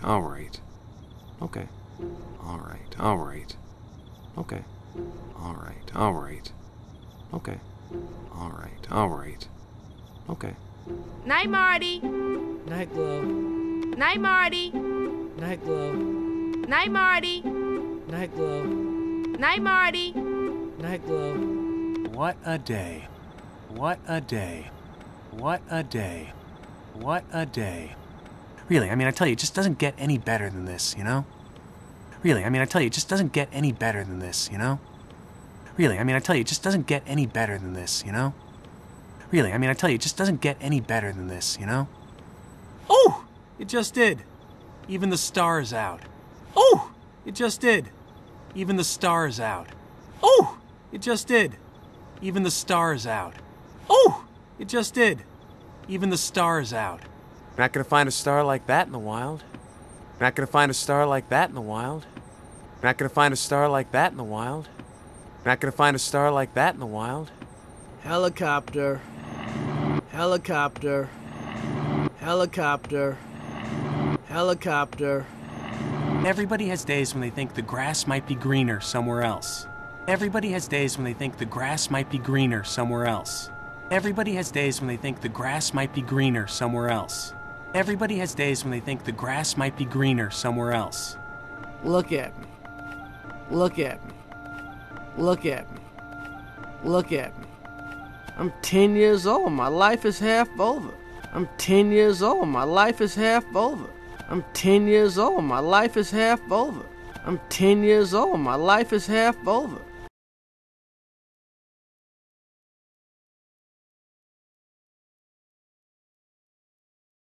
alright. Okay. Alright, alright. Okay. Alright, alright. Okay. Alright, alright. Okay. Night, Marty. Night, Glow. Night, Marty. Night, Glow. Night, Marty. Night, Glow. Night, Marty. Night, Glow. What a day. What a day. What a day. What a day. Really, I mean, I tell you, it just doesn't get any better than this, you know? Really, I mean, I tell you, it just doesn't get any better than this, you know? Really, I mean, I tell you, it just doesn't get any better than this, you know? Really, I mean, I tell you, it just doesn't get any better than this, you know? Oh! It just did. Even the stars out. Oh! It just did. Even the stars out. Oh! It just did. Even the stars out. Oh! It just did. Even the stars out. Not gonna find a star like that in the wild. Not gonna find a star like that in the wild. Not gonna find a star like that in the wild. Not gonna find a star like that in the wild. Helicopter. Helicopter. Helicopter. Helicopter. Everybody has days when they think the grass might be greener somewhere else. Everybody has days when they think the grass might be greener somewhere else. Everybody has days when they think the grass might be greener somewhere else. Everybody has days when they think the grass might be greener somewhere else. Look at me. Look at me. Look at me. Look at me. I'm 10 years old. My life is half over. I'm 10 years old. My life is half over. I'm 10 years old. My life is half over. I'm 10 years old. My life is half over.